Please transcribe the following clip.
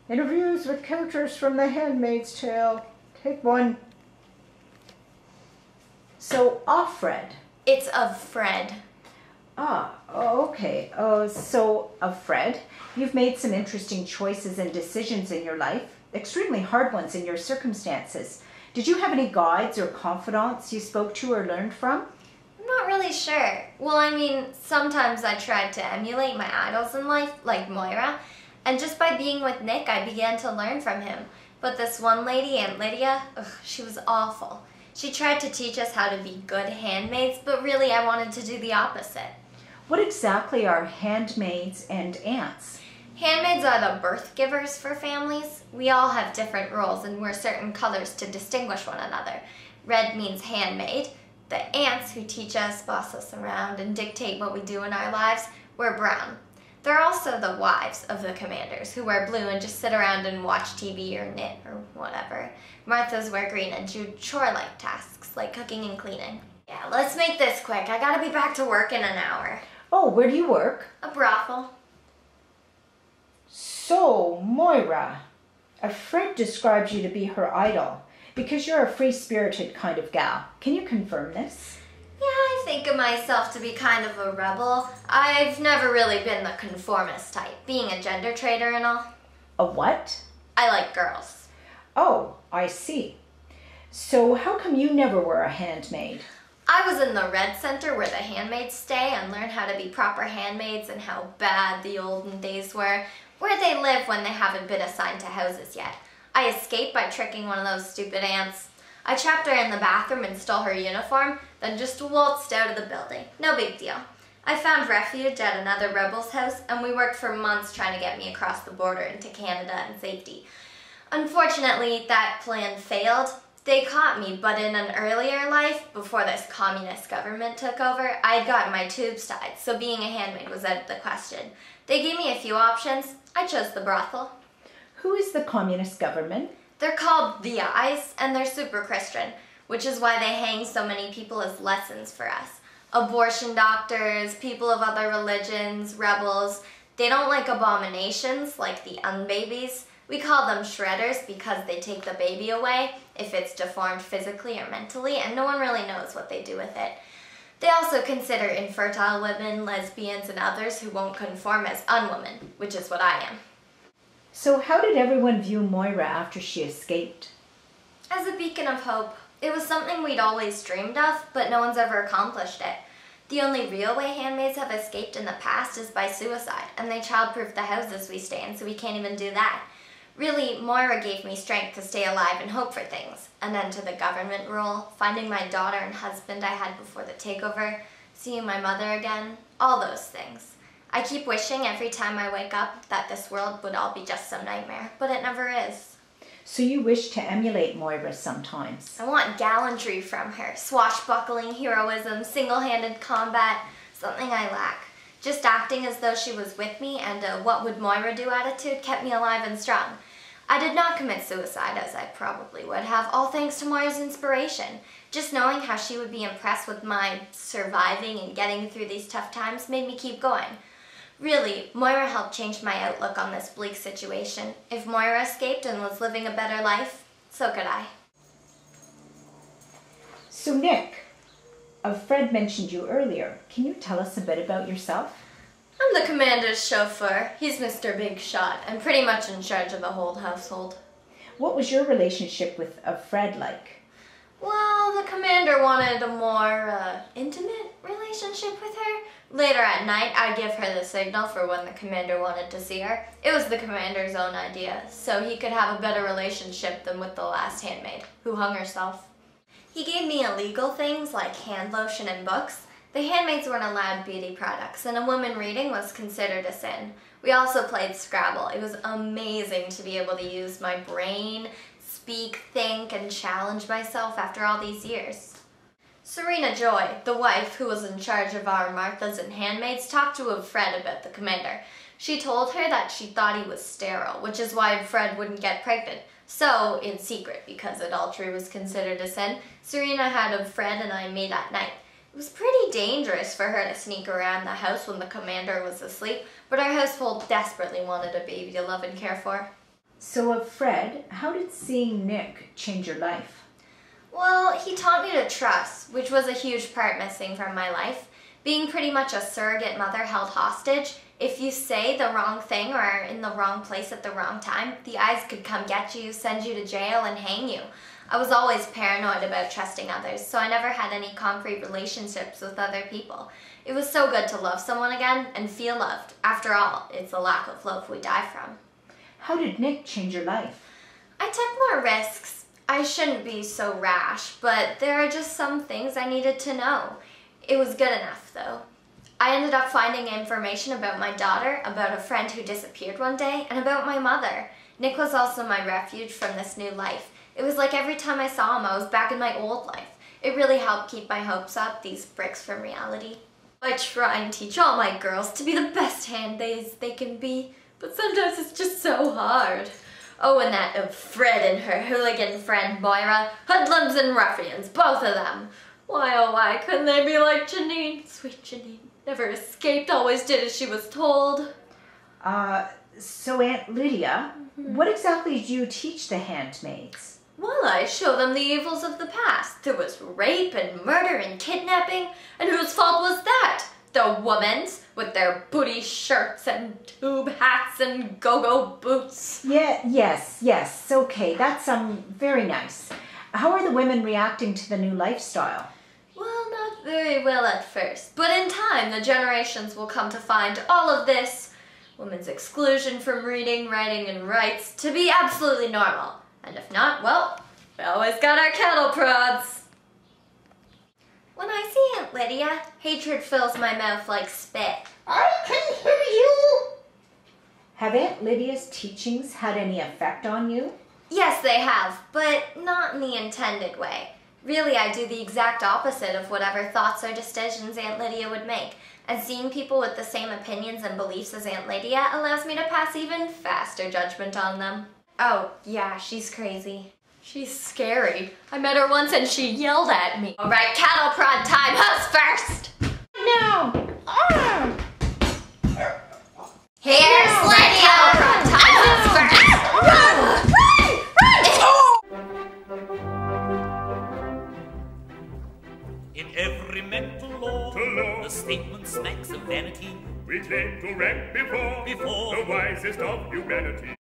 Interviews with characters from The Handmaid's Tale. Take one. So, Offred. It's Offred. Okay. So, Offred, you've made some interesting choices and decisions in your life, extremely hard ones in your circumstances. Did you have any guides or confidants you spoke to or learned from? I'm not really sure. Well, I mean, sometimes I tried to emulate my idols in life, like Moira, and just by being with Nick, I began to learn from him. But this one lady, Aunt Lydia, she was awful. She tried to teach us how to be good handmaids, but really I wanted to do the opposite. What exactly are handmaids and aunts? Handmaids are the birth givers for families. We all have different roles and wear certain colors to distinguish one another. Red means handmaid. The aunts who teach us, boss us around, and dictate what we do in our lives, wear brown. They're also the wives of the commanders, who wear blue and just sit around and watch TV or knit or whatever. Marthas wear green and do chore-like tasks, like cooking and cleaning. Yeah, let's make this quick. I gotta be back to work in an hour. Oh, where do you work? A brothel. So, Moira, Offred describes you to be her idol because you're a free-spirited kind of gal. Can you confirm this? Yeah, I think of myself to be kind of a rebel. I've never really been the conformist type, being a gender traitor and all. A what? I like girls. Oh, I see. So how come you never were a handmaid? I was in the Red Center where the handmaids stay and learn how to be proper handmaids and how bad the olden days were, where they live when they haven't been assigned to houses yet. I escaped by tricking one of those stupid aunts. I trapped her in the bathroom and stole her uniform, then just waltzed out of the building. No big deal. I found refuge at another rebel's house, and we worked for months trying to get me across the border into Canada in safety. Unfortunately, that plan failed. They caught me, but in an earlier life, before this communist government took over, I had gotten my tubes tied, so being a handmaid was out of the question. They gave me a few options. I chose the brothel. Who is the communist government? They're called the Eyes, and they're super Christian, which is why they hang so many people as lessons for us. Abortion doctors, people of other religions, rebels. They don't like abominations like the unbabies. We call them shredders because they take the baby away if it's deformed physically or mentally, and no one really knows what they do with it. They also consider infertile women, lesbians, and others who won't conform as unwomen, which is what I am. So how did everyone view Moira after she escaped? As a beacon of hope. It was something we'd always dreamed of, but no one's ever accomplished it. The only real way handmaids have escaped in the past is by suicide, and they childproof the houses we stay in, so we can't even do that. Really, Moira gave me strength to stay alive and hope for things. An end to the government rule, finding my daughter and husband I had before the takeover, seeing my mother again, all those things. I keep wishing every time I wake up that this world would all be just some nightmare, but it never is. So you wish to emulate Moira sometimes? I want gallantry from her, swashbuckling heroism, single-handed combat, something I lack. Just acting as though she was with me and a what would Moira do attitude kept me alive and strong. I did not commit suicide as I probably would have, all thanks to Moira's inspiration. Just knowing how she would be impressed with my surviving and getting through these tough times made me keep going. Really, Moira helped change my outlook on this bleak situation. If Moira escaped and was living a better life, so could I. So Nick, Offred mentioned you earlier. Can you tell us a bit about yourself? I'm the commander's chauffeur. He's Mr. Big Shot and pretty much in charge of the whole household. What was your relationship with Offred like? Well, the commander wanted a more intimate relationship with her. Later at night, I'd give her the signal for when the commander wanted to see her. It was the commander's own idea, so he could have a better relationship than with the last handmaid, who hung herself. He gave me illegal things like hand lotion and books. The handmaids weren't allowed beauty products, and a woman reading was considered a sin. We also played Scrabble. It was amazing to be able to use my brain, speak, think, and challenge myself after all these years. Serena Joy, the wife who was in charge of our Marthas and handmaids, talked to Offred about the commander. She told her that she thought he was sterile, which is why Offred wouldn't get pregnant. So, in secret, because adultery was considered a sin, Serena had Offred and I meet at night. It was pretty dangerous for her to sneak around the house when the commander was asleep, but our household desperately wanted a baby to love and care for. So, Offred, how did seeing Nick change your life? Well, he taught me to trust, which was a huge part missing from my life. Being pretty much a surrogate mother held hostage, if you say the wrong thing or are in the wrong place at the wrong time, the eyes could come get you, send you to jail, and hang you. I was always paranoid about trusting others, so I never had any concrete relationships with other people. It was so good to love someone again and feel loved. After all, it's a lack of love we die from. How did Nick change your life? I took more risks. I shouldn't be so rash, but there are just some things I needed to know. It was good enough, though. I ended up finding information about my daughter, about a friend who disappeared one day, and about my mother. Nick was also my refuge from this new life. It was like every time I saw him, I was back in my old life. It really helped keep my hopes up, these bricks from reality. I try and teach all my girls to be the best handmaids they can be, but sometimes it's just so hard. Oh, and that Offred and her hooligan friend Moira, hoodlums and ruffians, both of them. Why, oh why couldn't they be like Janine? Sweet Janine. Never escaped, always did as she was told. So Aunt Lydia, what exactly do you teach the handmaids? Well, I show them the evils of the past. There was rape and murder and kidnapping, and whose fault was that? The woman's, with their booty shirts and tube hats and go-go boots. Yes, okay, that's very nice. How are the women reacting to the new lifestyle? Well, not very well at first, but in time the generations will come to find all of this, women's exclusion from reading, writing, and rights, to be absolutely normal. And if not, well, we always got our cattle prods. When I see Aunt Lydia, hatred fills my mouth like spit. I can hear you! Have Aunt Lydia's teachings had any effect on you? Yes, they have, but not in the intended way. Really, I do the exact opposite of whatever thoughts or decisions Aunt Lydia would make, and seeing people with the same opinions and beliefs as Aunt Lydia allows me to pass even faster judgment on them. Oh, yeah, she's crazy. She's scary. I met her once and she yelled at me. All right, cattle prod time, who's first? No! Here's Lydia! Cattle prod time, who's first? In every mental law, the statement smacks of vanity. We claim to rank before Before the wisest of humanity.